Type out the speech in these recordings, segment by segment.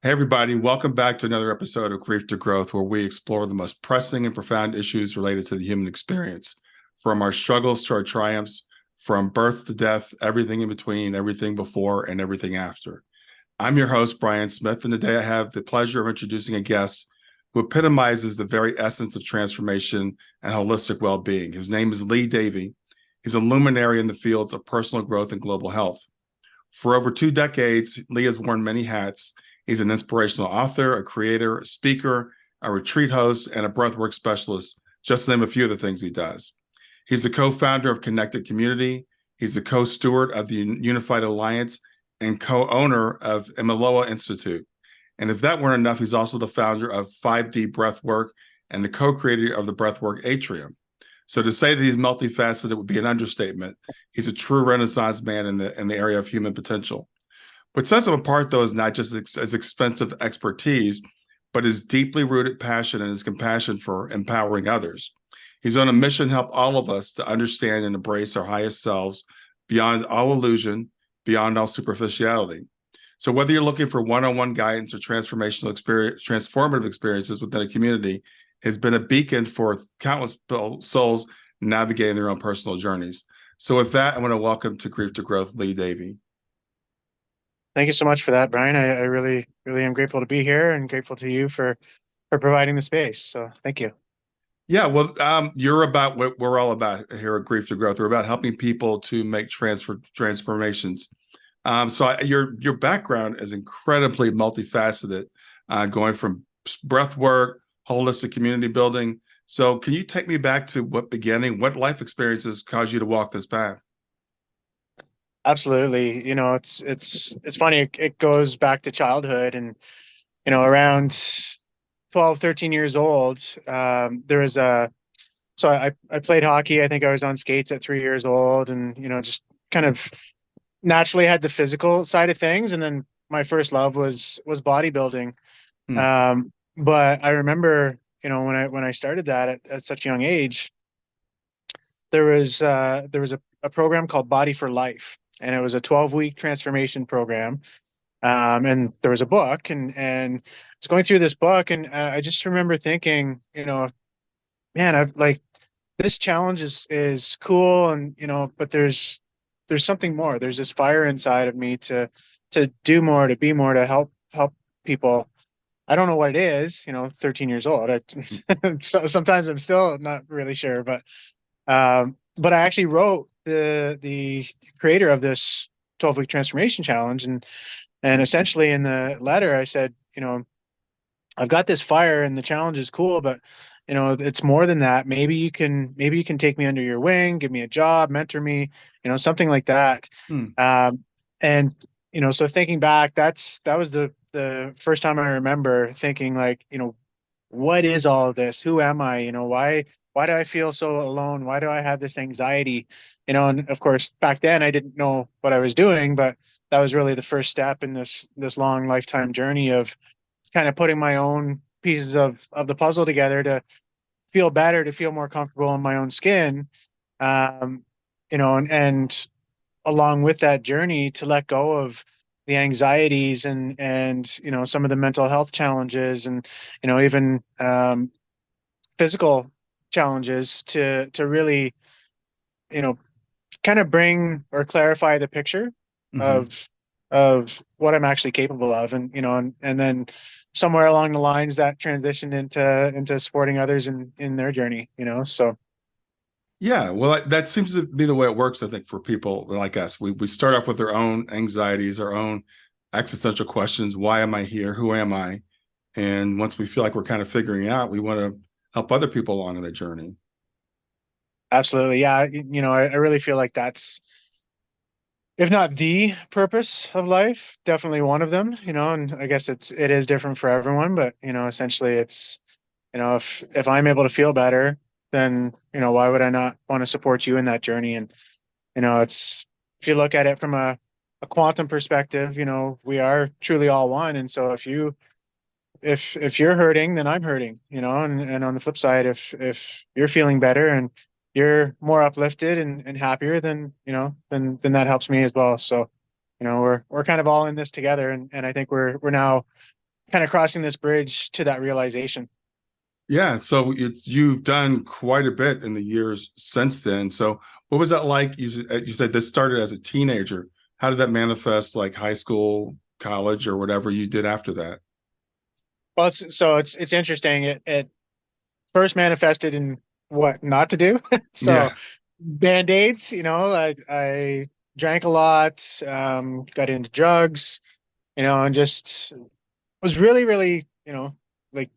Hey, everybody, welcome back to another episode of Grief to Growth, where we explore the most pressing and profound issues related to the human experience, from our struggles to our triumphs, from birth to death, everything in between, everything before, and everything after. I'm your host, Brian Smith, and today I have the pleasure of introducing a guest who epitomizes the very essence of transformation and holistic well being. His name is Lee Davy. He's a luminary in the fields of personal growth and global health. For over 2 decades, Lee has worn many hats. He's an inspirational author, a creator, a speaker, a retreat host, and a breathwork specialist, just to name a few of the things he does. He's the co-founder of Connected Community. He's the co-steward of the Unified Alliance and co-owner of Imiloa Institute. And if that weren't enough, he's also the founder of 5D Breathwork and the co-creator of the Breathwork Atrium. So to say that he's multifaceted would be an understatement. He's a true Renaissance man in the area of human potential. What sets him apart, though, is not just his expensive expertise, but his deeply rooted passion and his compassion for empowering others. He's on a mission to help all of us to understand and embrace our highest selves beyond all illusion, beyond all superficiality. So whether you're looking for one-on-one guidance or transformative experiences within a community, has been a beacon for countless souls navigating their own personal journeys. So with that, I want to welcome to Grief to Growth, Lee Davy. Thank you so much for that, Brian. I really, really am grateful to be here and grateful to you for providing the space. So thank you. Yeah, well, you're about what we're all about here at Grief to Growth. We're about helping people to make transformations. Your background is incredibly multifaceted, going from breath work, holistic community building. So, can you take me back to what life experiences caused you to walk this path? Absolutely. It's funny. It goes back to childhood and, around 12, 13 years old, there was I played hockey. I think I was on skates at 3 years old and, just kind of naturally had the physical side of things. And then my first love was bodybuilding. Hmm. But I remember, when I started that at such a young age, there was a program called Body for Life, and it was a 12-week transformation program. And there was a book, and I was going through this book, and I just remember thinking, man, I've like this challenge is cool, and but there's something more. There's this fire inside of me to do more, to be more, to help people. I don't know what it is, 13 years old. So sometimes I'm still not really sure, but I actually wrote the creator of this 12-week transformation challenge, and essentially in the letter I said, I've got this fire and the challenge is cool, but it's more than that. Maybe you can take me under your wing, give me a job, mentor me, something like that. Hmm. And so thinking back, that was the first time I remember thinking like, what is all of this? Who am I? Why do I feel so alone? Why do I have this anxiety? And of course, back then I didn't know what I was doing, but that was really the first step in this long lifetime journey of kind of putting my own pieces of the puzzle together to feel better, to feel more comfortable in my own skin. Um, and along with that journey to let go of the anxieties and some of the mental health challenges and even physical challenges to really you know kind of bring or clarify the picture Mm-hmm. of what I'm actually capable of, and then somewhere along the lines that transitioned into supporting others in their journey, so. Yeah, well, that seems to be the way it works, I think, for people like us. We start off with their own anxieties, our own existential questions. Why am I here? Who am I? And once we feel like we're kind of figuring it out, we want to help other people along on that journey. Absolutely. Yeah. I really feel like that's, if not the purpose of life, definitely one of them, and I guess it is different for everyone, but essentially it's, if I'm able to feel better, then, why would I not want to support you in that journey? And, it's, if you look at it from a quantum perspective, we are truly all one. And so if you're hurting, then I'm hurting, and on the flip side, if you're feeling better and you're more uplifted and happier, then then that helps me as well. So we're kind of all in this together, and I think we're now kind of crossing this bridge to that realization. Yeah, so you've done quite a bit in the years since then. So what was that like? You said this started as a teenager. How did that manifest, like high school, college, or whatever you did after that? Well, it's interesting. It first manifested in what not to do. So Yeah. band-aids, I drank a lot, got into drugs, and just was really, really, like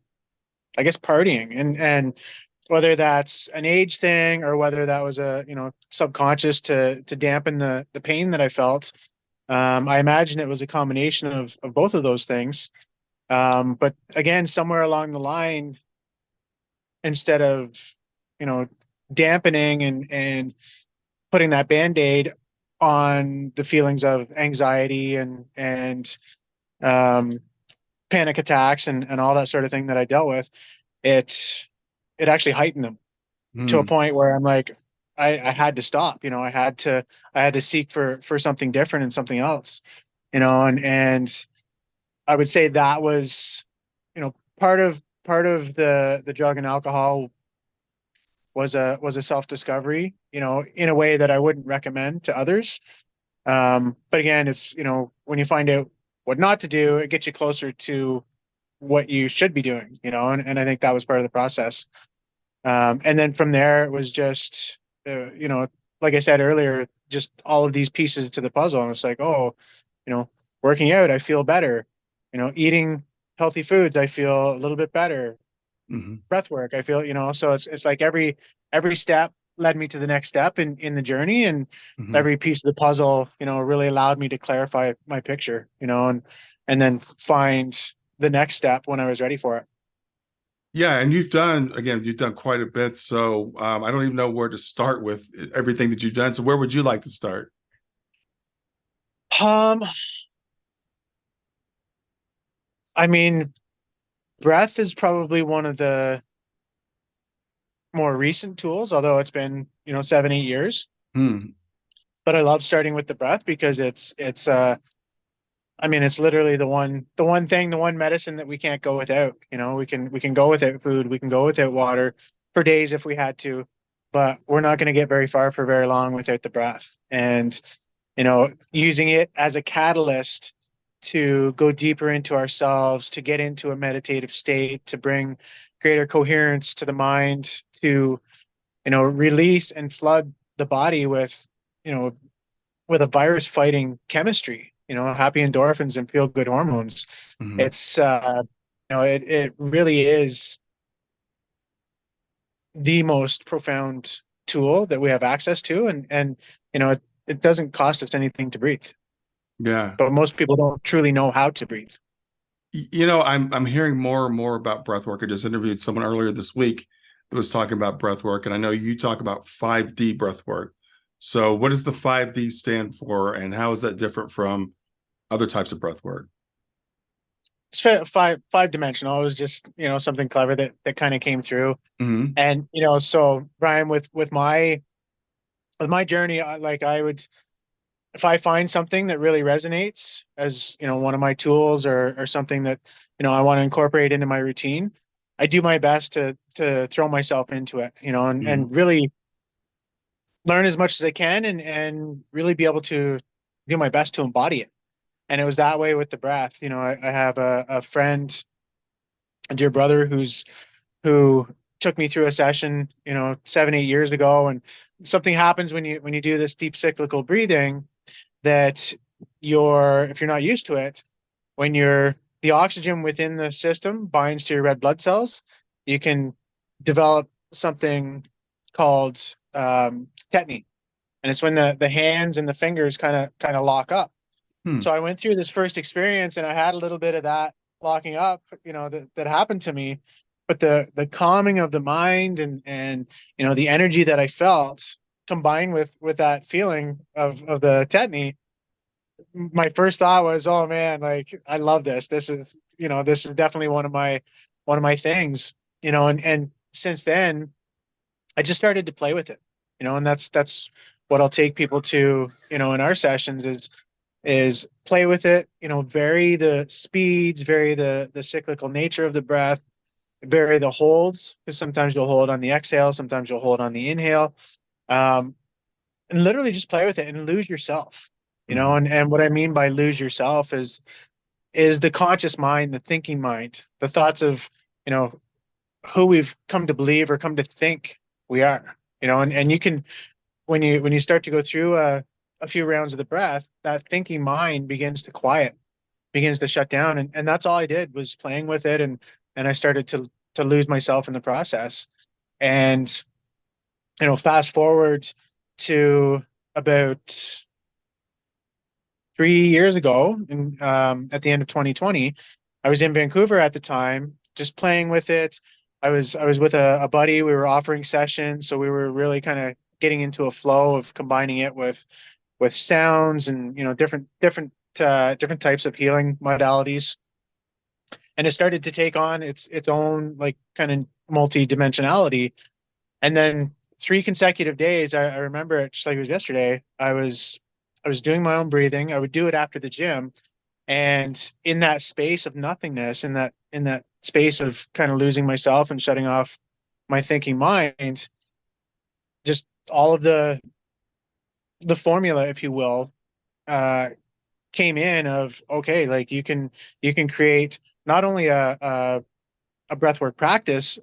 I guess partying, and whether that's an age thing or whether that was a, subconscious to dampen the pain that I felt. I imagine it was a combination of both of those things. But again, somewhere along the line, instead of, you know, dampening and putting that band-aid on the feelings of anxiety and um, panic attacks and all that sort of thing that I dealt with, it it actually heightened them to a Hmm. point where I'm like, I had to stop. I had to seek for something different and something else. And I would say that was, part of the drug and alcohol was a self-discovery, in a way that I wouldn't recommend to others. But again, it's, when you find out what not to do, it gets you closer to what you should be doing, and I think that was part of the process. And then from there, it was just, like I said earlier, just all of these pieces to the puzzle. And it's like, oh, you know, working out, I feel better. Eating healthy foods, I feel a little bit better. Hmm. Breath work, I feel, so it's like every step led me to the next step in the journey, and Hmm. every piece of the puzzle, really allowed me to clarify my picture, and then find the next step when I was ready for it. Yeah, and you've done quite a bit. So I don't even know where to start with everything that you've done. So where would you like to start? Um, I mean, breath is probably one of the more recent tools, although it's been, 7, 8 years. Hmm. But I love starting with the breath because it's literally the one thing, the one medicine that we can't go without. We can go without food, we can go without water for days if we had to, but we're not going to get very far for very long without the breath. And using it as a catalyst to go deeper into ourselves, to get into a meditative state, to bring greater coherence to the mind, to release and flood the body you know, with a virus fighting chemistry, happy endorphins and feel good hormones. Hmm. It's, it really is the most profound tool that we have access to. And, it doesn't cost us anything to breathe, Yeah. but most people don't truly know how to breathe. I'm hearing more and more about breath work. I just interviewed someone earlier this week that was talking about breath work, and I know you talk about 5D breath work. So what does the 5D stand for, and how is that different from other types of breath work? It's five dimensional. It was just, something clever that kind of came through. Hmm. And, so Brian, with my journey, I would, if I find something that really resonates as, one of my tools, or something that, I want to incorporate into my routine, I do my best to throw myself into it, and Hmm. really learn as much as I can, and really be able to do my best to embody it. And it was that way with the breath. I have a friend, a dear brother, who took me through a session, 7, 8 years ago. And something happens when you do this deep cyclical breathing, that if you're not used to it, when the oxygen within the system binds to your red blood cells, you can develop something called tetany. And it's when the hands and the fingers kind of lock up. Hmm. So I went through this first experience, and I had a little bit of that locking up, that happened to me. But the calming of the mind, and the energy that I felt, combined with that feeling of the tetany, my first thought was, oh man, like I love this. This is definitely one of my things. And since then I just started to play with it. And that's what I'll take people to, in our sessions is, is play with it, vary the speeds, vary the cyclical nature of the breath, vary the holds, because sometimes you'll hold on the exhale, sometimes you'll hold on the inhale. Um, and literally just play with it and lose yourself, Hmm. and what I mean by lose yourself is the conscious mind, the thinking mind, the thoughts of, you know, who we've come to believe or come to think we are, and you can, when you start to go through a few rounds of the breath, that thinking mind begins to quiet, begins to shut down. And that's all I did was playing with it. And I started to lose myself in the process. And, fast forward to about 3 years ago, and at the end of 2020, I was in Vancouver at the time, just playing with it. I was with a buddy. We were offering sessions, so we were really kind of getting into a flow of combining it with sounds and different types of healing modalities. And it started to take on its own like kind of multi-dimensionality. And then 3 consecutive days, I remember it just like it was yesterday. I was doing my own breathing. I would do it after the gym, and in that space of nothingness, in that space of kind of losing myself and shutting off my thinking mind, just all of the formula, if you will, uh, came in of, okay, like you can create not only a breathwork practice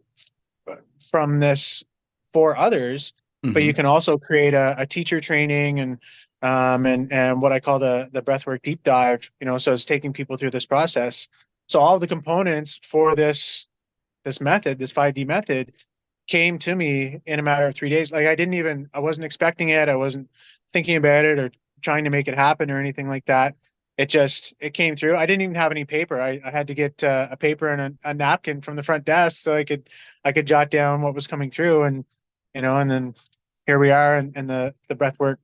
from this for others, but you Hmm. can also create a teacher training and what I call the breathwork deep dive. So it's taking people through this process. So all of the components for this method, this 5D method, came to me in a matter of 3 days. Like I wasn't expecting it. I wasn't thinking about it or trying to make it happen or anything like that. It came through. I didn't even have any paper. I had to get a paper and a napkin from the front desk so I could jot down what was coming through, and then here we are, and the breathwork,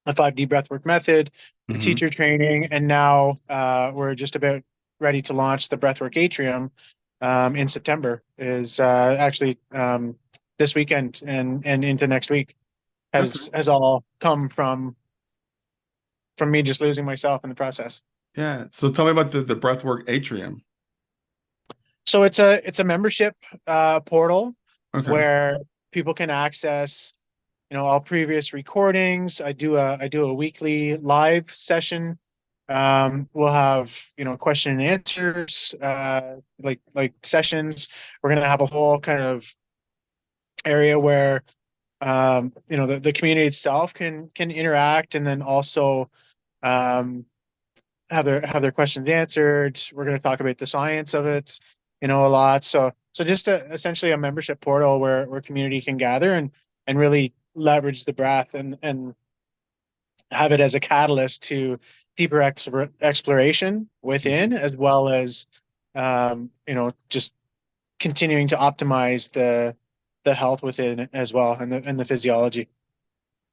the 5D breathwork method, the Hmm. teacher training, and now we're just about ready to launch the Breathwork Atrium in September. Is actually this weekend and into next week Okay. has all come from me just losing myself in the process. Yeah. So tell me about the Breathwork Atrium. So it's a membership portal Okay. where people can access, all previous recordings. I do a weekly live session. We'll have, question and answers, like sessions. We're gonna have a whole kind of area where the community itself can interact, and then also um, have their questions answered. We're going to talk about the science of it, a lot. So just essentially a membership portal where community can gather and really leverage the breath and have it as a catalyst to deeper exploration Mhm. within, as well as just continuing to optimize the health within it as well, and the physiology.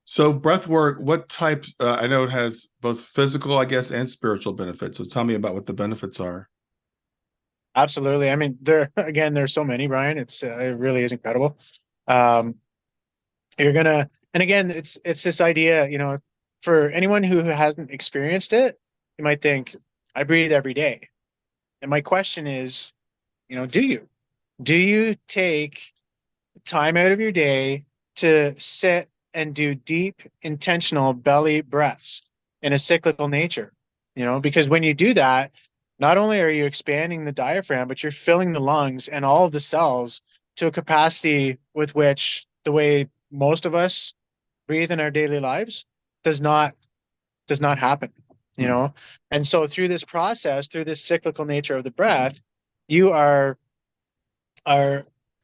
So breathwork, what type? I know it has both physical, I guess, and spiritual benefits. So tell me about what the benefits are. Absolutely. I mean, there's so many, Brian. It really is incredible. Um, and again, it's this idea, for anyone who hasn't experienced it, you might think, I breathe every day. And my question is, do you? Do you take time out of your day to sit and do deep, intentional belly breaths in a cyclical nature? Because when you do that, not only are you expanding the diaphragm, but you're filling the lungs and all of the cells to a capacity with which the way most of us breathe in our daily lives does not happen. you Hmm. know and so through this process, through this cyclical nature of the breath, you are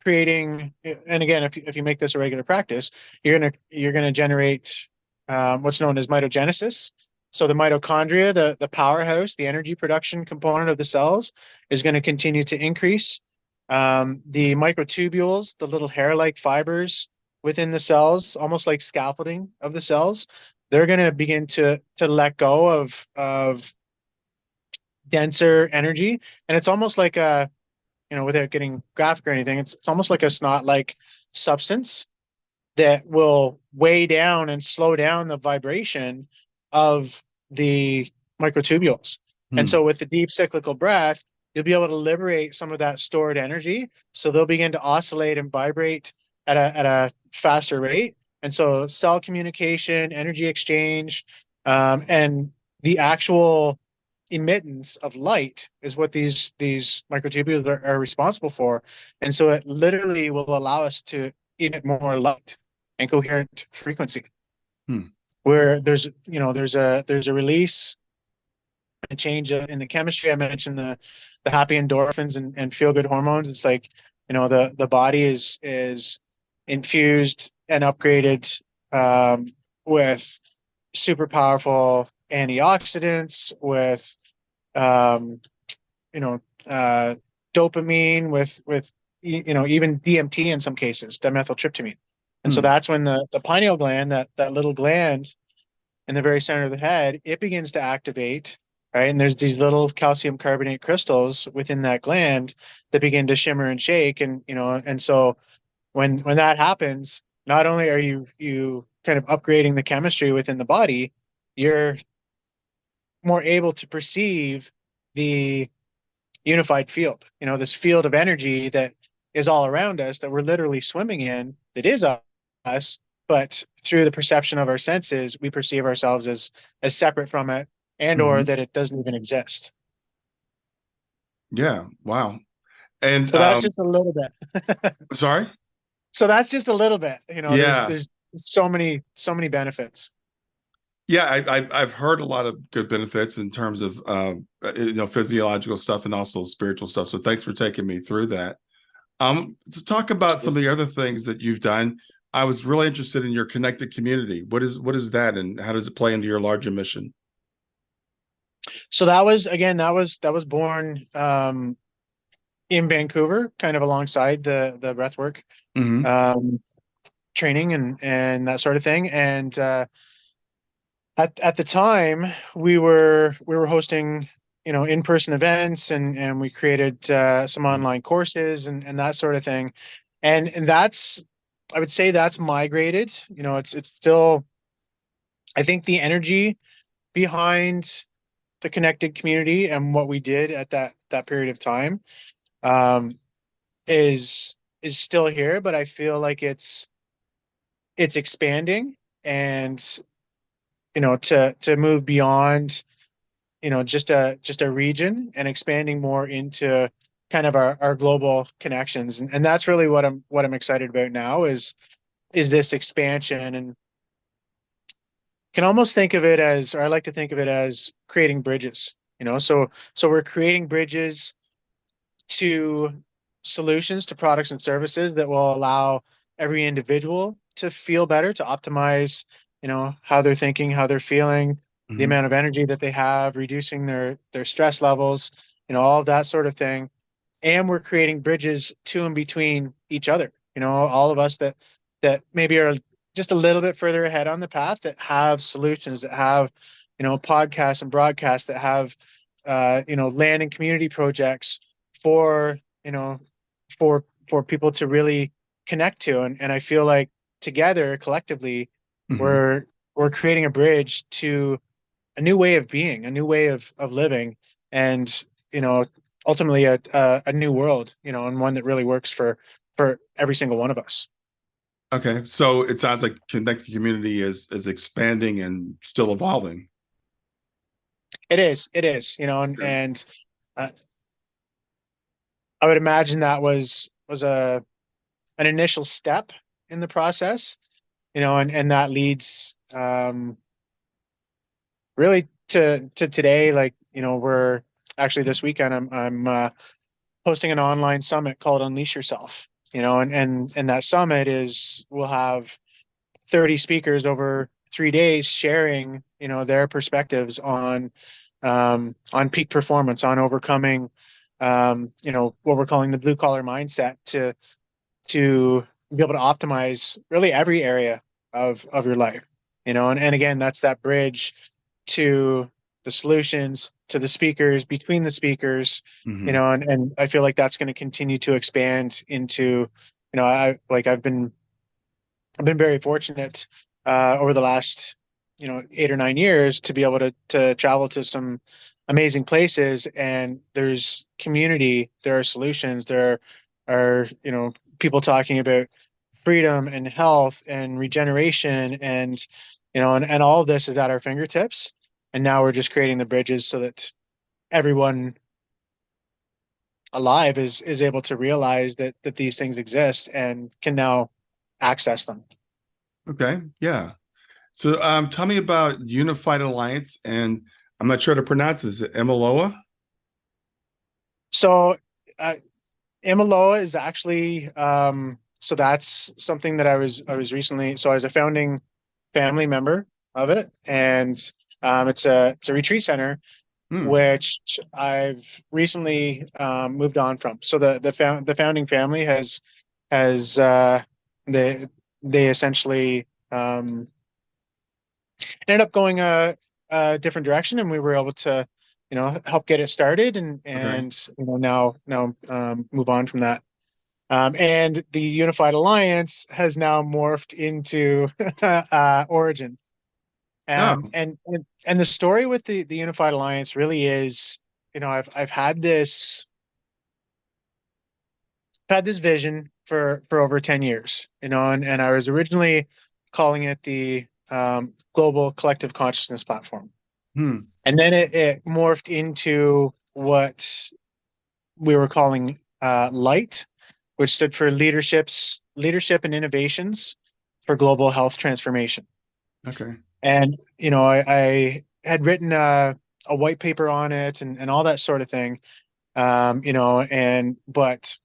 creating. And again, if you make this a regular practice, you're gonna generate what's known as mitogenesis. So the mitochondria, the powerhouse, the energy production component of the cells, is going to continue to increase. The microtubules, the little hair-like fibers within the cells, almost like scaffolding of the cells, they're going to begin to let go of denser energy. And it's almost like without getting graphic or anything, it's almost like a snot-like substance that will weigh down and slow down the vibration of the microtubules. And Hmm. so with the deep cyclical breath, you'll be able to liberate some of that stored energy. So they'll begin to oscillate and vibrate at a faster rate. And so cell communication, energy exchange, and the actual emittance of light is what these microtubules are responsible for. And so it literally will allow us to emit more light and coherent frequency. Hmm. Where there's a release and change in the chemistry. I mentioned the happy endorphins and feel good hormones. It's like, the body is infused and upgraded with super powerful antioxidants, with um, you know uh, dopamine, with even DMT in some cases, dimethyltryptamine. And so Hmm. that's when the pineal gland, that little gland in the very center of the head, it begins to activate, right? And there's these little calcium carbonate crystals within that gland that begin to shimmer and shake. And so when that happens, not only are you kind of upgrading the chemistry within the body, you're more able to perceive the unified field, this field of energy that is all around us, that we're literally swimming in, that is us, but through the perception of our senses, we perceive ourselves as separate from it, and or Hmm. that it doesn't even exist. Yeah. Wow. And So that's just a little bit. sorry. So that's just a little bit. Yeah. There's so many benefits. Yeah, I've heard a lot of good benefits in terms of physiological stuff and also spiritual stuff. So thanks for taking me through that. To talk about some of the other things that you've done, I was really interested in your connected community. What is that, and how does it play into your larger mission? So that was born in Vancouver, kind of alongside the breathwork Hmm. um, training and that sort of thing. And at the time, we were hosting, in-person events, and we created some online courses and that sort of thing. And that's, I would say, that's migrated. It's still, I think, the energy behind the connected community and what we did at that period of time um, is still here, but I feel like it's expanding, and to move beyond just a region and expanding more into kind of our global connections. And that's really what I'm excited about now is this expansion. And can almost think of it as, or I like to think of it as, creating bridges. So we're creating bridges to solutions, to products and services that will allow every individual to feel better, to optimize, how they're thinking, how they're feeling, the Hmm. amount of energy that they have, reducing their stress levels, all of that sort of thing. And we're creating bridges to and between each other. All of us that maybe are just a little bit further ahead on the path, that have solutions, that have, podcasts and broadcasts, that have land and community projects for for people to really connect to. And I feel like together, collectively, Hmm. we're we're creating a bridge to a new way of being, a new way of living, and ultimately a new world, and one that really works for every single one of us. Okay, so it sounds like connected community is expanding and still evolving. It is, Good. and uh, I would imagine that was an initial step in the process, and that leads really to today. Like, we're actually, this weekend, I'm hosting an online summit called Unleash Yourself. And that summit we'll have 30 speakers over 3 days sharing, their perspectives on peak performance, on overcoming, what we're calling the blue collar mindset, to be able to optimize really every area of your life. And again, that's that bridge to the solutions, to the speakers, between the speakers. Hmm. And I feel like that's going to continue to expand into, I've been very fortunate over the last 8 or 9 years to be able to travel to some amazing places. And there's community, there are solutions, there are people talking about freedom and health and regeneration, and and all of this is at our fingertips. And now we're just creating the bridges so that everyone alive is able to realize that these things exist and can now access them. Okay. Yeah. So tell me about Unified Alliance, and I'm not sure how to pronounce it. Is it Emaloa? So uh, Imaloa is actually so that's something that I was recently, so I was a founding family member of it. And it's a retreat center Hmm. which I've recently moved on from. So the founding family has they they essentially ended up going a different direction, and we were able to help get it started, and Okay. now move on from that. And the Unified Alliance has now morphed into Origin. Oh, And the story with the Unified Alliance really is, I've had this vision for over 10 years, and I was originally calling it the Global Collective Consciousness Platform. hmm. And then it morphed into what we were calling Light, which stood for Leadership and Innovations for Global Health Transformation. Okay. And I had written a white paper on it, and all that sort of thing. And but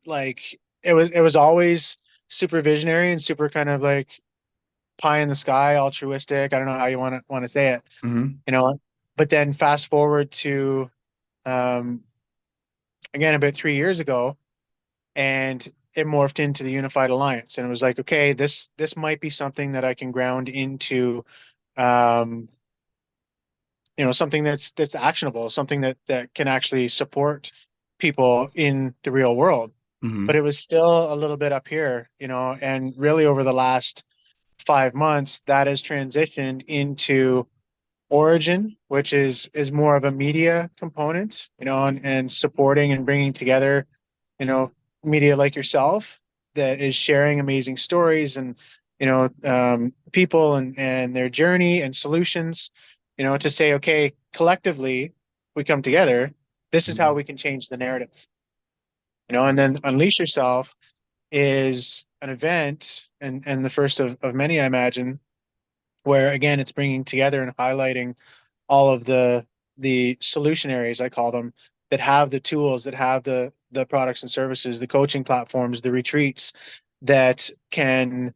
like it was always super visionary and super kind of like pie in the sky, altruistic. I don't know how you want to say it, Hmm. you know. But then fast forward to um, again about 3 years ago, and it morphed into the Unified Alliance, and it was like, okay, this might be something that I can ground into, um, something that's actionable, something that can actually support people in the real world. But Hmm. it was still a little bit up here, and really over the last 5 months, that has transitioned into Origin, which is more of a media component, and supporting and bringing together, you know, media like yourself that is sharing amazing stories and, people and their journey and solutions, to say, okay, collectively, we come together. This is how Hmm. we can change the narrative, and then Unleash Yourself is an event, and the first of many, I imagine, where again, it's bringing together and highlighting all of the solution areas, I call them, that have the tools, that have the products and services, the coaching platforms, the retreats that can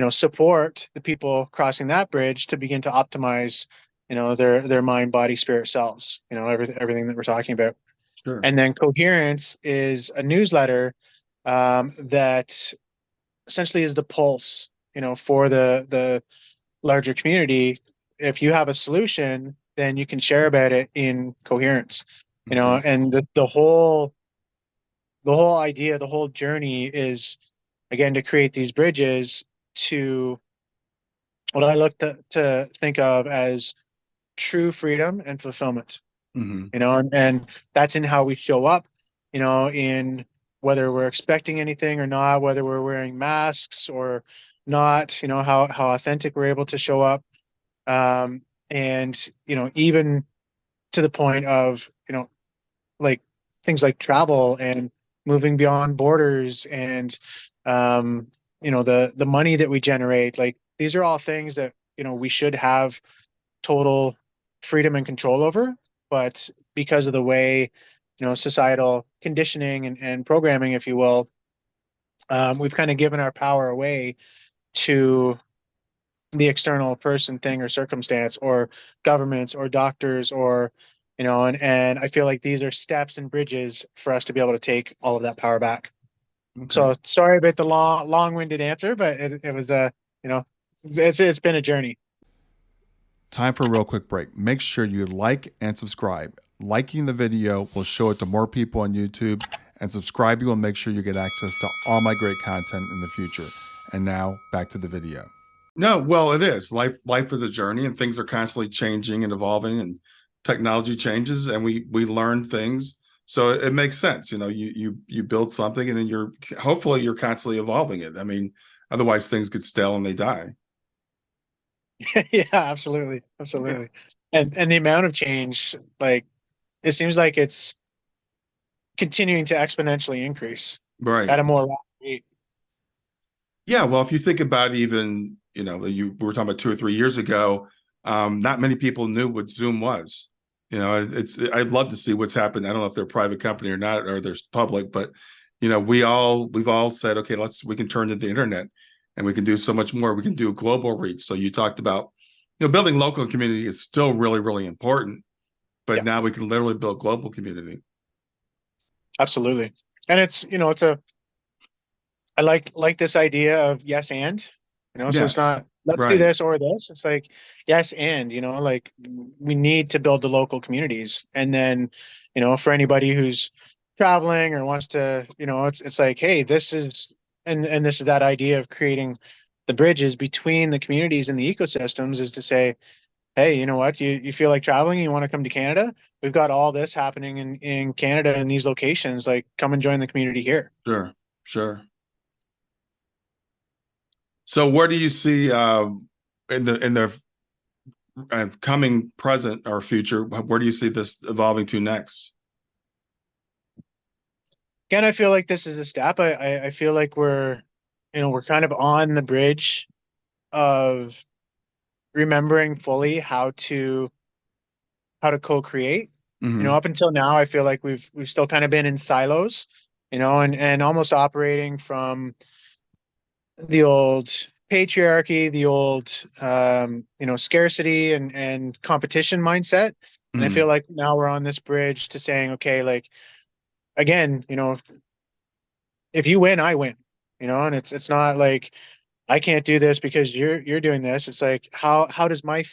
support the people crossing that bridge to begin to optimize their mind, body, spirit selves, everything that we're talking about. Sure. And then Coherence is a newsletter that essentially is the pulse for the larger community. If you have a solution, then you can share about it in Coherence, Okay. and the whole idea, the whole journey is again to create these bridges to what I look to think of as true freedom and fulfillment. Hmm. And that's in how we show up, in whether we're expecting anything or not, whether we're wearing masks or not, how authentic we're able to show up. And even to the point of like things like travel and moving beyond borders, and um the money that we generate, like these are all things that we should have total freedom and control over. But because of the way societal conditioning and programming, if you will, we've kind of given our power away to the external person, thing, or circumstance, or governments, or doctors, or and I feel like these are steps and bridges for us to be able to take all of that power back. Okay. So sorry about the long-winded answer, but it was you know it's been a journey. Time for a real quick break. Make sure you like and subscribe. Liking the video will show it to more people on YouTube, and subscribing will make sure you get access to all my great content in the future. And now back to the video. No, well, it is. Life is a journey and things are constantly changing and evolving and technology changes and we learn things. So it makes sense. You build something and then hopefully you're constantly evolving it. I mean, otherwise things get stale and they die. Yeah, absolutely, Yeah. absolutely. And the amount of change, like it seems like it's continuing to exponentially increase Right. at a more rapid rate. Yeah, well, if you think about even, we were talking about 2 or 3 years ago, not many people knew what Zoom was. I'd love to see what's happened. I don't know if they're a private company or not, or there's public, but we've all said, okay, we can turn to the internet and we can do so much more. We can do global reach. So you talked about, building local community is still really, really important, but Yeah, now we can literally build global community. absolutely. And it's a I like this idea of yes and, so it's Yes, not let's do right. this or this. It's like yes and, like we need to build the local communities. And then, for anybody who's traveling or wants to, it's like, hey, this is and this is that idea of creating the bridges between the communities and the ecosystems is to say, hey, you know what? You feel like traveling, you want to come to Canada? We've got all this happening in Canada in these locations. Like come and join the community here. Sure, sure. So where do you see in the coming present or future, where do you see this evolving to next? Again, I feel like this is a step. I feel like we're kind of on the bridge of remembering fully how to co-create. Hmm. Up until now, I feel like we've still kind of been in silos, and almost operating from the old patriarchy, the old scarcity and competition mindset. And I feel Hmm. like now we're on this bridge to saying, okay, like again, if you win, I win. And it's not like I can't do this because you're doing this. It's like how does my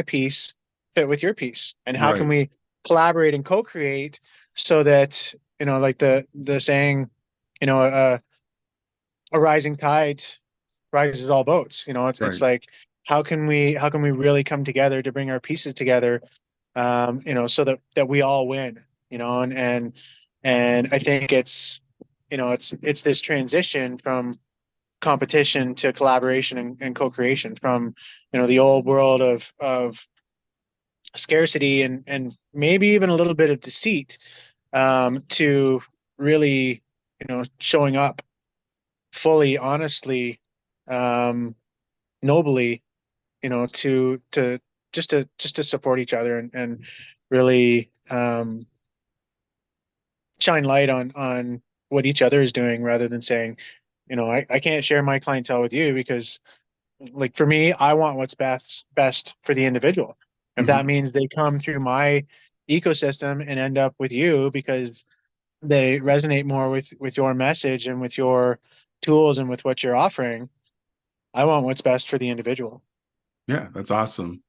piece fit with your piece, and how can Right, we collaborate and co-create so that like the saying, a rising tide rises all boats. It's right. like how can we really come together to bring our pieces together, so that we all win. And I think it's this transition from competition to collaboration and co-creation from the old world of scarcity and maybe even a little bit of deceit, to really showing up fully, honestly, um, nobly, to support each other and really shine light on what each other is doing rather than saying, I can't share my clientele with you because, like, for me, I want what's best for the individual. If that Hmm. means they come through my ecosystem and end up with you because they resonate more with your message and with your tools and with what you're offering, I want what's best for the individual. Yeah, that's awesome.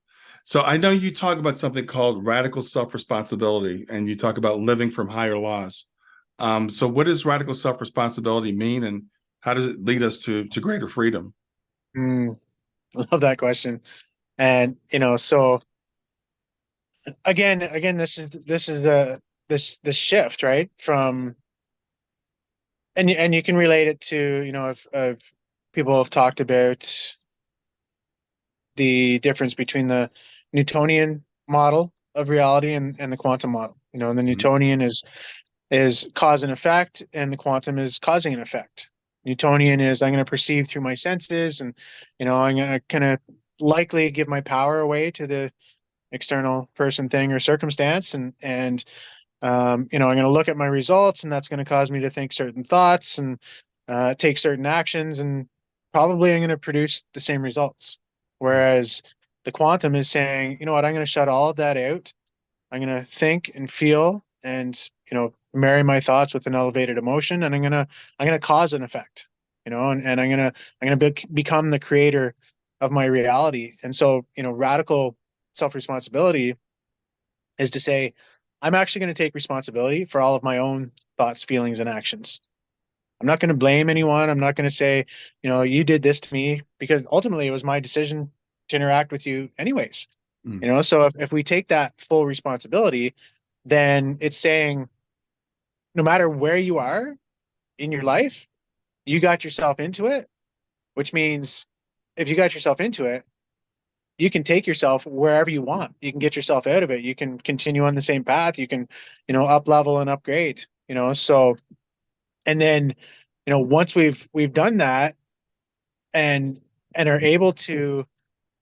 So I know you talk about something called radical self-responsibility, and you talk about living from higher laws. So what does radical self-responsibility mean, and how does it lead us to greater freedom? Mm, love that question. And so again, this shift, right? From and you can relate it to, if people have talked about the difference between the Newtonian model of reality and the quantum model. And the Mhm. Newtonian is cause and effect, and the quantum is causing an effect. Newtonian is I'm going to perceive through my senses, and I'm going to kind of likely give my power away to the external person, thing, or circumstance, and I'm going to look at my results, and that's going to cause me to think certain thoughts and take certain actions, and probably I'm going to produce the same results. Whereas the quantum is saying, you know what, I'm going to shut all of that out. I'm going to think and feel and, marry my thoughts with an elevated emotion, and I'm going to cause an effect, and I'm going to become the creator of my reality. And so, radical self-responsibility is to say, I'm actually going to take responsibility for all of my own thoughts, feelings, and actions. I'm not going to blame anyone. I'm not going to say, you did this to me, because ultimately it was my decision to interact with you anyways. Mm, So if we take that full responsibility, then it's saying no matter where you are in your life, you got yourself into it, which means if you got yourself into it, you can take yourself wherever you want. You can get yourself out of it. You can continue on the same path. You can, up level and upgrade, so, and then, once we've done that and are able to,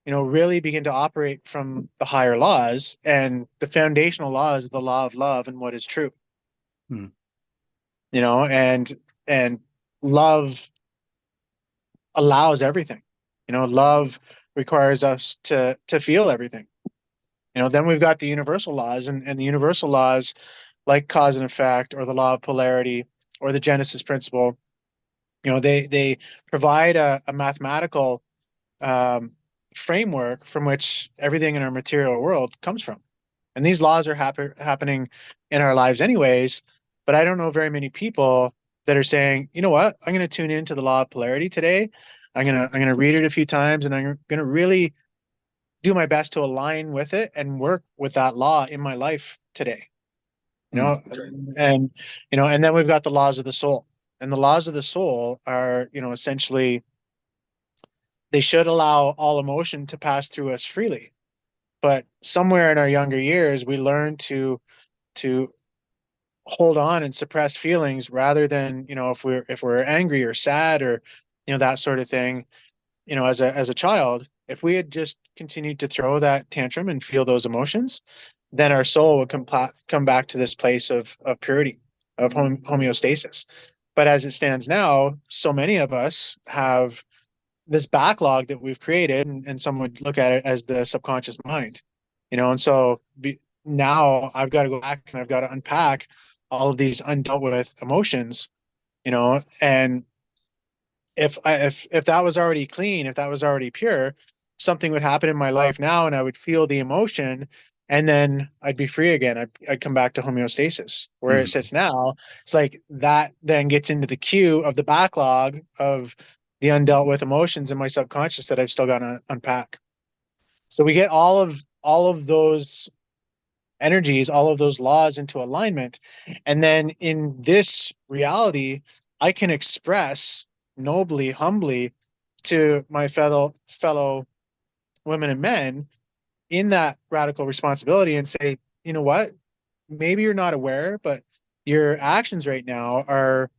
really begin to operate from the higher laws, and the foundational law is the law of love and what is true, mm, and love allows everything. Love requires us to feel everything. Then we've got the universal laws, and the universal laws, like cause and effect, or the law of polarity, or the Genesis principle. They provide a mathematical um, framework from which everything in our material world comes from. And these laws are happening in our lives anyways. But I don't know very many people that are saying, you know what, I'm going to tune into the law of polarity today. I'm gonna read it a few times, and I'm gonna really do my best to align with it and work with that law in my life today. You mm, know, and and then we've got the laws of the soul. And the laws of the soul are, essentially, they should allow all emotion to pass through us freely. But somewhere in our younger years, we learn to hold on and suppress feelings, rather than, if we're angry or sad, or that sort of thing. As a child, if we had just continued to throw that tantrum and feel those emotions, then our soul would come back to this place of purity, of homeostasis. But as it stands now, so many of us have this backlog that we've created, and some would look at it as the subconscious mind, and so now I've got to go back and I've got to unpack all of these undealt with emotions, and if that was already clean, if that was already pure, something would happen in my life now, and I would feel the emotion, and then I'd be free again. I'd come back to homeostasis. Where it mm. sits now, it's like that then gets into the queue of the backlog of the undealt with emotions in my subconscious that I've still got to unpack. So we get all of those energies, all of those laws into alignment. And then in this reality, I can express nobly, humbly to my fellow women and men in that radical responsibility, and say, you know what? Maybe you're not aware, but your actions right now are,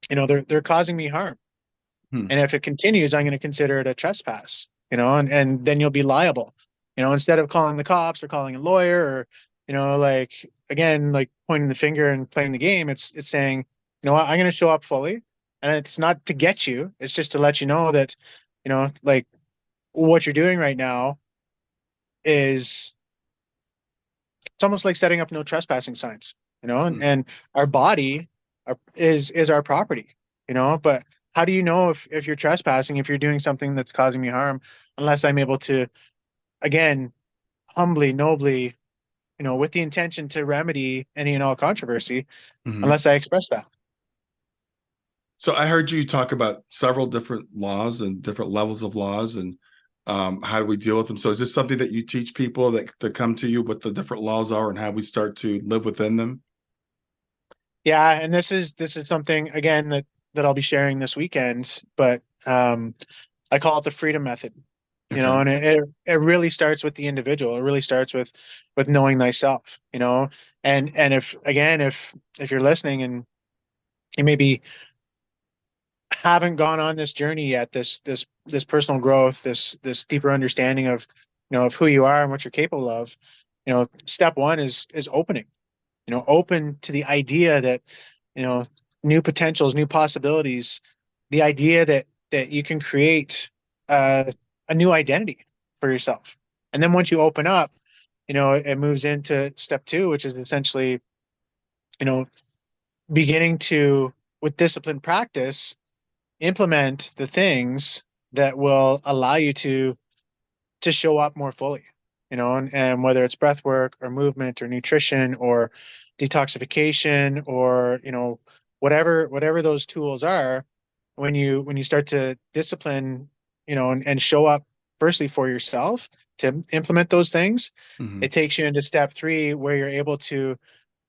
they're causing me harm. Hmm. And if it continues, I'm going to consider it a trespass, and then you'll be liable, instead of calling the cops or calling a lawyer, or, like, again, like pointing the finger and playing the game. It's saying, what, I'm going to show up fully. And it's not to get you, it's just to let you know that, like, what you're doing right now is, it's almost like setting up no trespassing signs, and, Hmm. our body is our property, but how do you know if you're trespassing, if you're doing something that's causing me harm, unless I'm able to, again, humbly, nobly, with the intention to remedy any and all controversy, Hmm. unless I express that. So I heard you talk about several different laws and different levels of laws, and how do we deal with them? So is this something that you teach people that come to you, what the different laws are and how we start to live within them? Yeah, and this is something, again, that I'll be sharing this weekend, but I call it the freedom method. Okay. And it really starts with the individual. It really starts with knowing thyself, and if, again, if you're listening and you maybe haven't gone on this journey yet, this personal growth, this deeper understanding of, of who you are and what you're capable of, step one is opening, open to the idea that, you know, new potentials, new possibilities, the idea that you can create uh, a new identity for yourself. And then once you open up, it moves into step two, which is essentially, you know, beginning to, with disciplined practice, implement the things that will allow you to show up more fully, and whether it's breath work or movement or nutrition or detoxification or, whatever those tools are, when you start to discipline, and show up firstly for yourself to implement those things, Mhm. it takes you into step three where you're able to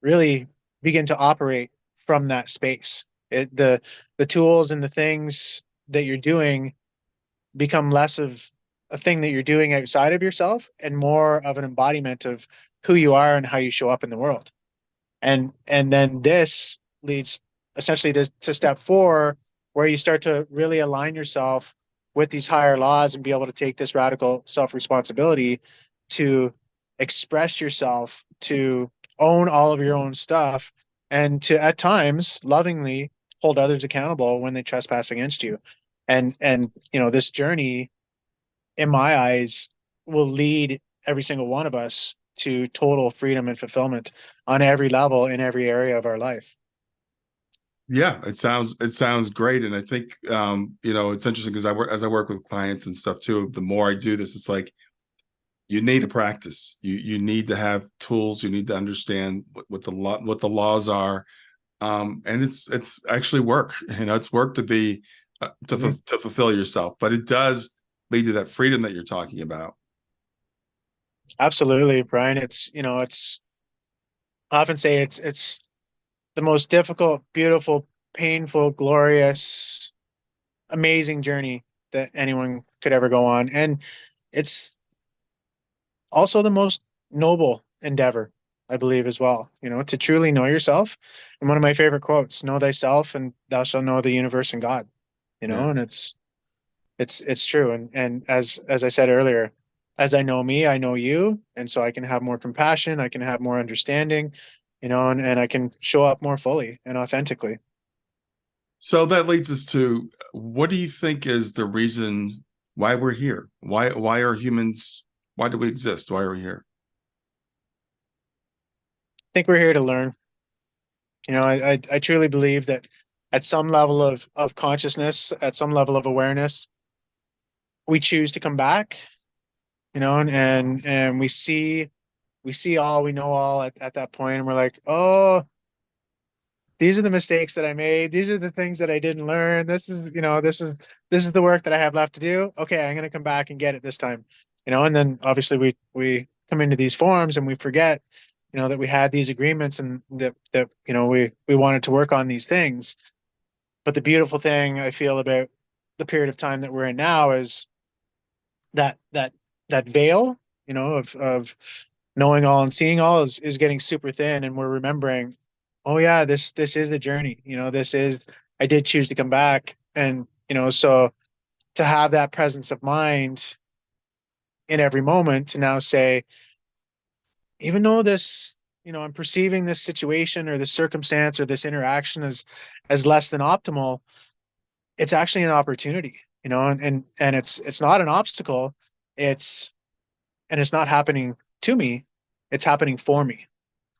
really begin to operate from that space. The tools and the things that you're doing become less of a thing that you're doing outside of yourself and more of an embodiment of who you are and how you show up in the world. And then this leads essentially to step four, where you start to really align yourself with these higher laws and be able to take this radical self-responsibility to express yourself, to own all of your own stuff, and to at times lovingly hold others accountable when they trespass against you. And this journey, in my eyes, will lead every single one of us to total freedom and fulfillment on every level in every area of our life. Yeah, it sounds great, and I think it's interesting because I work with clients and stuff too. The more I do this, it's like you need to practice. You need to have tools. You need to understand what the laws are, and it's actually work. It's work to be Mhm. to fulfill yourself, but it does lead to that freedom that you're talking about. Absolutely, Brian. It's I often say it's the most difficult, beautiful, painful, glorious, amazing journey that anyone could ever go on. And it's also the most noble endeavor, I believe, as well, to truly know yourself. And one of my favorite quotes, know thyself and thou shalt know the universe and God, Yeah. and it's true. And as I said earlier, as I know me, I know you. And so I can have more compassion, I can have more understanding, and I can show up more fully and authentically. So that leads us to, what do you think is the reason why we're here? Why are humans? Why do we exist? Why are we here? I think we're here to learn. I truly believe that at some level of consciousness, at some level of awareness, we choose to come back, and we see all, we know all at that point, and we're like, oh, these are the mistakes that I made. These are the things that I didn't learn. This is the work that I have left to do. Okay, I'm gonna come back and get it this time. And then obviously we come into these forums and we forget, that we had these agreements and that we wanted to work on these things. But the beautiful thing I feel about the period of time that we're in now is that veil, of knowing all and seeing all is getting super thin, and we're remembering, oh yeah, this is a journey. I did choose to come back, and so to have that presence of mind in every moment to now say, even though this, I'm perceiving this situation or this circumstance or this interaction as less than optimal, it's actually an opportunity, and it's not an obstacle. It's and it's not happening to me, it's happening for me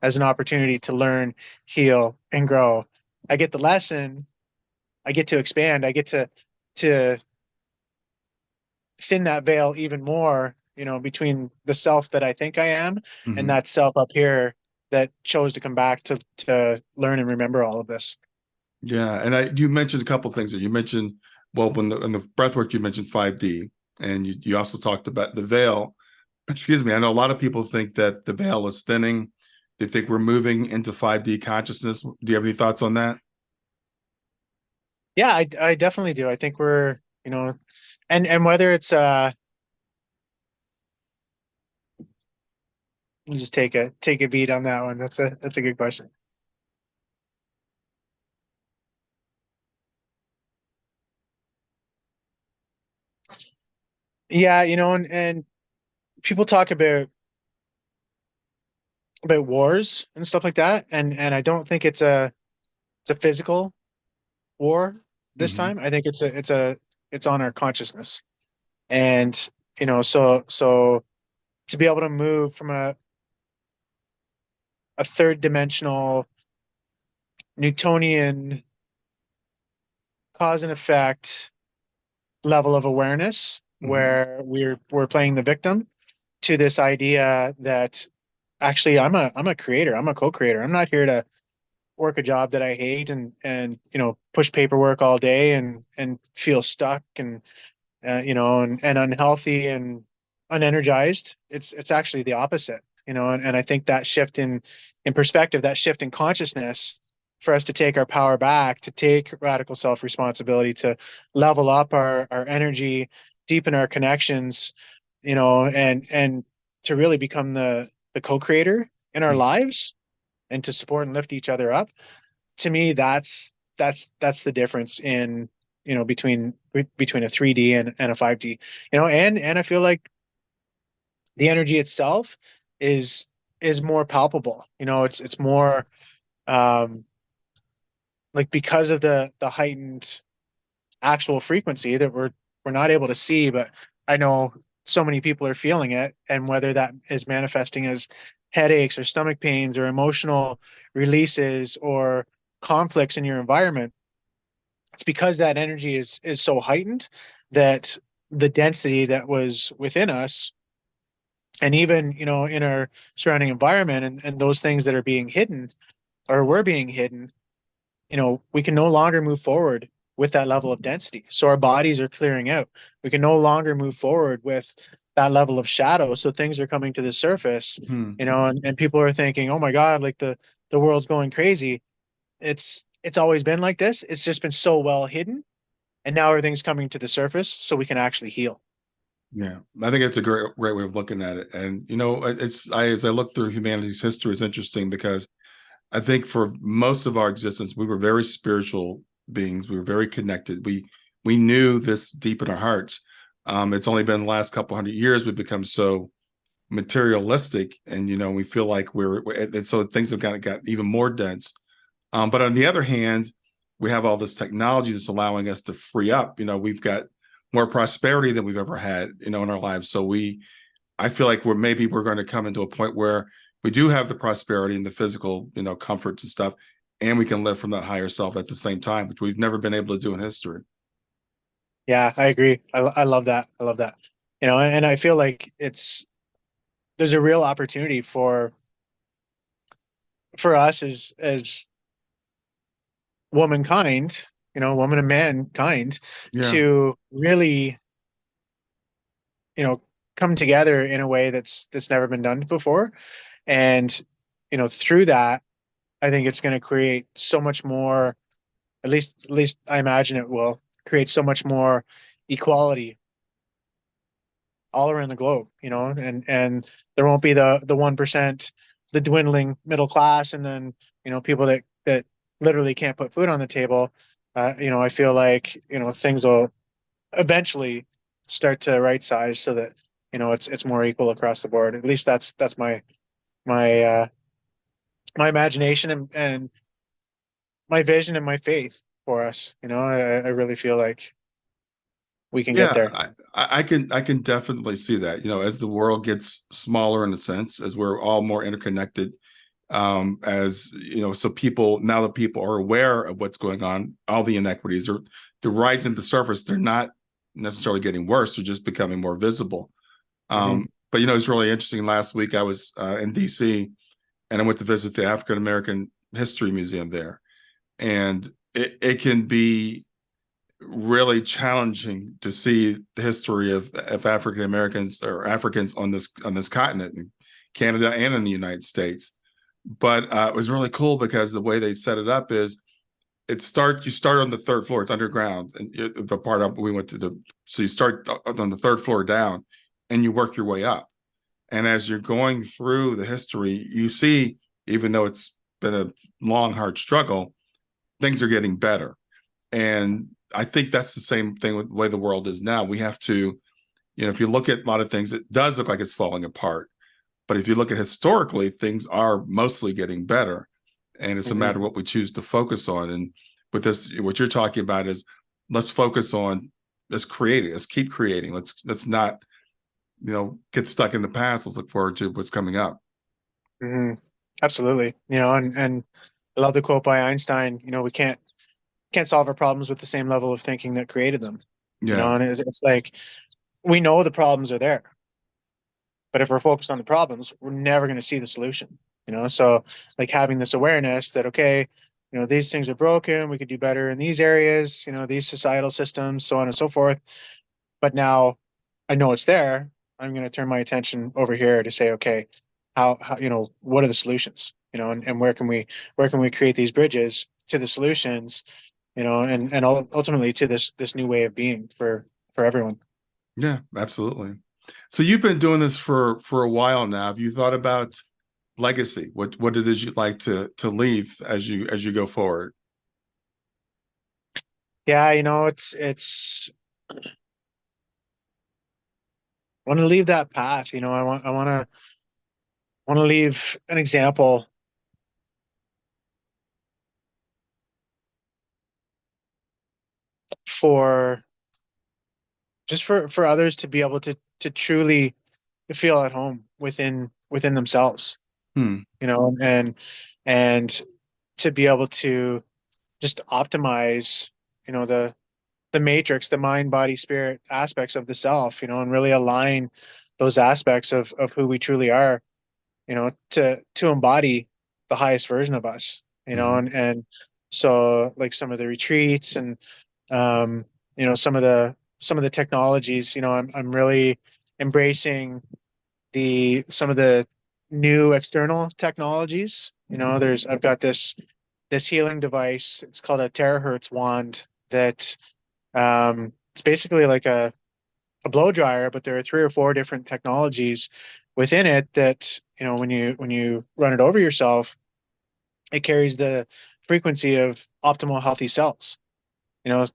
as an opportunity to learn, heal, and grow. I get the lesson, I get to expand, I get to thin that veil even more, between the self that I think I am and Mhm. that self up here that chose to come back to learn and remember all of this. Yeah, and you mentioned a couple of things. You mentioned, well, when in the breath work, you mentioned 5D, and you also talked about the veil. Excuse me. I know a lot of people think that the veil is thinning. They think we're moving into 5D consciousness. Do you have any thoughts on that? Yeah, I definitely do. I think we're, and whether it's you just take a beat on that one. That's a good question. Yeah, and people talk about wars and stuff like that, and I don't think it's a physical war this Hmm. time. I think it's on our consciousness. And so to be able to move from a third dimensional Newtonian cause and effect level of awareness Hmm. where we're playing the victim, to this idea that actually I'm a creator, I'm a co-creator. I'm not here work a job that I hate and push paperwork all day and feel stuck and and unhealthy and unenergized. It's actually the opposite, and I think that shift in perspective, that shift in consciousness for us to take our power back, to take radical self-responsibility, to level up our energy, deepen our connections, and to really become the co-creator in our lives and to support and lift each other up. To me, that's the difference in between a 3D and a 5D. And I feel like the energy itself is is more palpable. It's more um like, because of the heightened actual frequency that we're not able to see, but I know so many people are feeling it, and whether that is manifesting as headaches or stomach pains or emotional releases or conflicts in your environment, it's because that energy is so heightened that the density that was within us, and even in our surrounding environment, and those things that are being hidden or were being hidden, we can no longer move forward with that level of density. So our bodies are clearing out. We can no longer move forward with that level of shadow. So things are coming to the surface, Hmm. and people are thinking, oh my God, like the world's going crazy. It's always been like this. It's just been so well hidden. And now everything's coming to the surface so we can actually heal. Yeah, I think it's a great way of looking at it. And as I look through humanity's history, it's interesting because I think for most of our existence, we were very spiritual beings. We were very connected. We knew this deep in our hearts. It's only been the last couple 100 years we've become so materialistic, and we feel like and so things have got even more dense. But on the other hand, we have all this technology that's allowing us to free up. We've got more prosperity than we've ever had, in our lives. So I feel like we're going to come into a point where we do have the prosperity and the physical, comforts and stuff, and we can live from that higher self at the same time, which we've never been able to do in history. Yeah, I agree. I love that. I love that. And I feel like there's a real opportunity for us as womankind, woman and mankind, Yeah. to really, you know, come together in a way that's never been done before. And, through that, I think it's going to create so much more, at least I imagine it will create so much more equality all around the globe, and there won't be the 1%, the dwindling middle class, and then, people that literally can't put food on the table. I feel like, things will eventually start to right size so that, it's more equal across the board. At least that's my my imagination and my vision and my faith for us. I really feel like we can get Yeah, there. I can definitely see that. As the world gets smaller in a sense, as we're all more interconnected, as so now that people are aware of what's going on, all the inequities are they're right in the surface. They're not necessarily getting worse; they're just becoming more visible. Hmm. But it's really interesting. Last week I was in DC, and I went to visit the African American History Museum there, and it can be really challenging to see the history of African Americans or Africans on this continent, in Canada and in the United States. But it was really cool because the way they set it up is you start on the third floor. It's underground, and the part up we went to so you start on the third floor down, and you work your way up. And as you're going through the history, you see, even though it's been a long, hard struggle, things are getting better. And I think that's the same thing with the way the world is now. We have to, if you look at a lot of things, it does look like it's falling apart. But if you look at historically, things are mostly getting better. And it's a Hmm. matter of what we choose to focus on. And with this, what you're talking about is let's focus on let's keep creating. Let's not, get stuck in the past. Let's look forward to what's coming up. Hmm. Absolutely. And I love the quote by Einstein. We can't solve our problems with the same level of thinking that created them. Yeah. And it's like, we know the problems are there, but if we're focused on the problems, we're never going to see the solution. So like having this awareness that, okay, these things are broken, we could do better in these areas, these societal systems, so on and so forth. But now I know it's there. I'm going to turn my attention over here to say, okay, how what are the solutions, and where can we create these bridges to the solutions, and ultimately to this new way of being for everyone. Yeah, absolutely. So you've been doing this for a while now. Have you thought about legacy? What it is you'd like to leave as you go forward? Yeah, it's I want to leave that path. I want to leave an example for just for others to be able to truly feel at home within themselves, Hmm. and to be able to just optimize, the matrix, the mind, body, spirit aspects of the self, and really align those aspects of who we truly are, to embody the highest version of us, Hmm. and so like some of the retreats and um, some of the technologies, I'm really embracing the some of the new external technologies. I've got this healing device. It's called a terahertz wand that it's basically like a blow dryer, but there are three or four different technologies within it that, when you run it over yourself, it carries the frequency of optimal healthy cells. You know,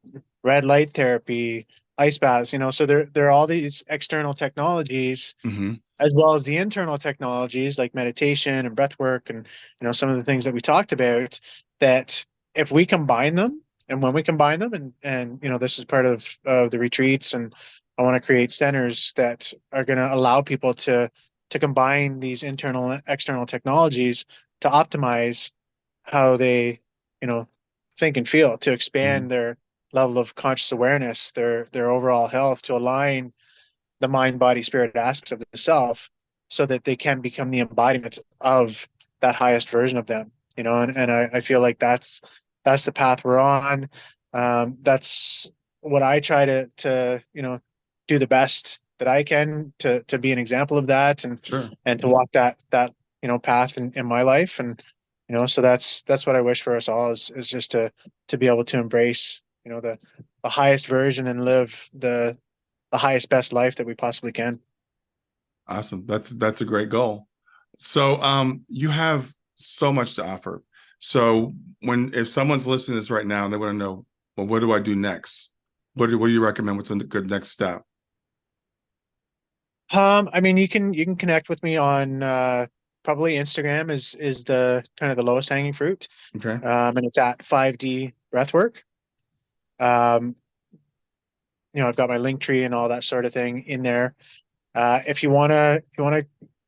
red light therapy, ice baths. So there are all these external technologies Hmm. as well as the internal technologies like meditation and breath work and some of the things that we talked about, that if we combine them, and when we combine them, and this is part of the retreats, and I want to create centers that are going to allow people to combine these internal and external technologies to optimize how they you know think and feel, to Hmm. expand their level of conscious awareness, their overall health, to align the mind, body, spirit aspects of the self, so that they can become the embodiment of that highest version of them. And I feel like that's the path we're on. That's what I try to do the best that I can to be an example of that, Sure. and to walk that path in my life. And so that's what I wish for us all, is just to be able to embrace the highest version and live the highest best life that we possibly can. Awesome. That's a great goal. So you have so much to offer. So if someone's listening to this right now and they want to know, well, what do I do next? What do you recommend? What's a good next step? I mean, you can connect with me on probably Instagram is the kind of the lowest hanging fruit, Okay. and it's at 5D Breathwork. Um, I've got my link tree and all that sort of thing in there. If you wanna,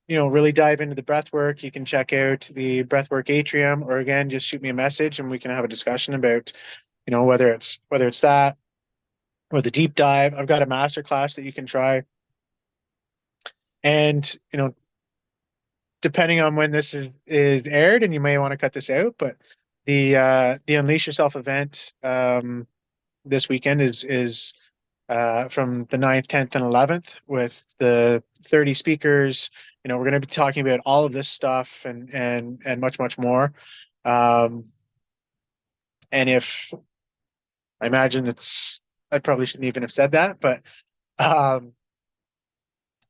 really dive into the breath work, you can check out the Breathwork Atrium, or again, just shoot me a message and we can have a discussion about, whether it's that or the deep dive. I've got a master class that you can try. And, depending on when this is aired, and you may want to cut this out, but the Unleash Yourself event this weekend is from the 9th, 10th, and 11th, with the 30 speakers. We're going to be talking about all of this stuff and much, much more. Um, and if I imagine I probably shouldn't even have said that, but um,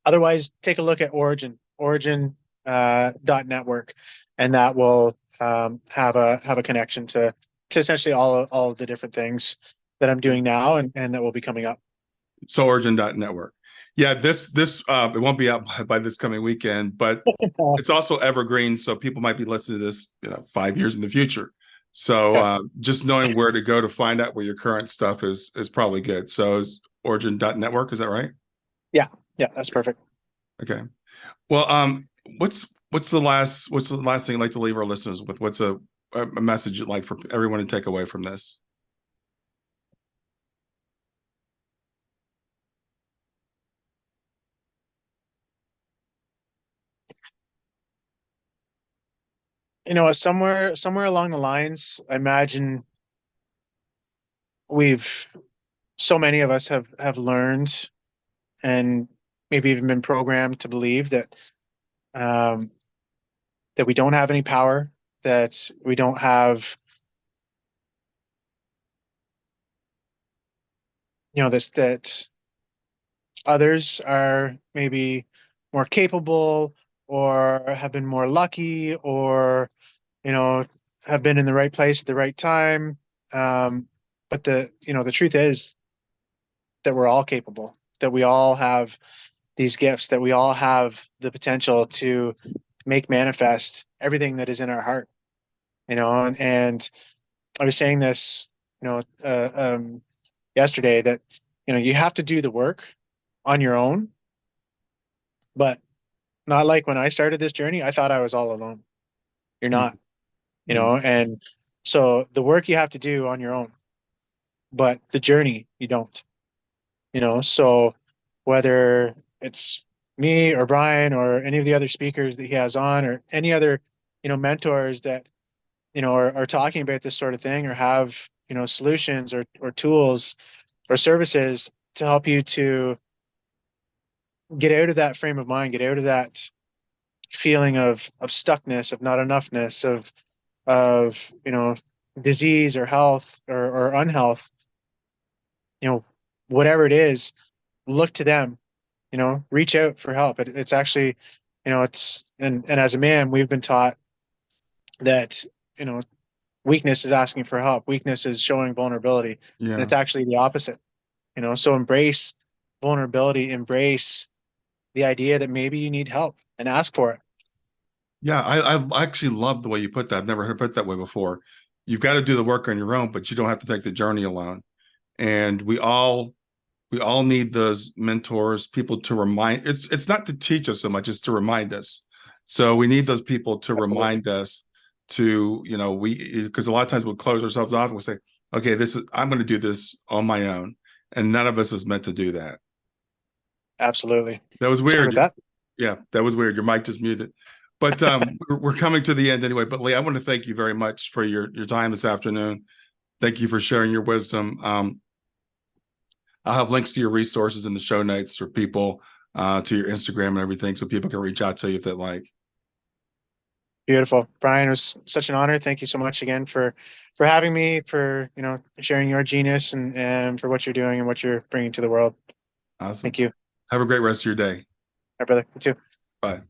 otherwise, take a look at Origin .network, and that will have a connection to essentially all of the different things that I'm doing now, and that will be coming up. So Origin.network. Yeah, this it won't be out by this coming weekend, but it's also evergreen, so people might be listening to this, 5 years in the future. So Okay. just knowing where to go to find out where your current stuff is probably good. So is Origin.network, is that right? Yeah, yeah, that's perfect. Okay. Well, what's the last thing you'd like to leave our listeners with? What's a message you'd like for everyone to take away from this? somewhere along the lines, I imagine we've so many of us have learned and maybe even been programmed to believe um, that we don't have any power, that we don't have, this that others are maybe more capable or have been more lucky or you know have been in the right place at the right time. But the truth is that we're all capable, that we all have these gifts, that we all have the potential to make manifest everything that is in our heart. And I was saying this, yesterday, that you have to do the work on your own, but not like when I started this journey. I thought I was all alone. You're not, Mm. and so the work you have to do on your own, but the journey you don't. So whether it's me or Brian or any of the other speakers that he has on, or any other mentors that are talking about this sort of thing, or have solutions or tools or services to help you to get out of that frame of mind, get out of that feeling of stuckness, of not enoughness, of disease or health or unhealth, whatever it is. Look to them, reach out for help. It's actually, and as a man, we've been taught that, you know, weakness is asking for help. Weakness is showing vulnerability. And Yeah. it's actually the opposite, so embrace vulnerability, embrace the idea that maybe you need help and ask for it. Yeah, I actually love the way you put that. I've never heard it put that way before. You've got to do the work on your own, but you don't have to take the journey alone. And we all need those mentors, people to remind. It's not to teach us so much, it's to remind us. So we need those people to Absolutely. remind us to, we because a lot of times we'll close ourselves off and we'll say, okay, I'm going to do this on my own. And none of us is meant to do that. Absolutely. That was So weird. with that, Yeah, that was weird. Your mic just muted. But we're coming to the end anyway. But Lee, I want to thank you very much for your time this afternoon. Thank you for sharing your wisdom. I'll have links to your resources in the show notes for people, to your Instagram and everything, so people can reach out to you if they like. beautiful. Brian, it was such an honor. Thank you so much again for having me, for sharing your genius and for what you're doing and what you're bringing to the world. Awesome. Thank you. Have a great rest of your day. My brother. You too. Bye.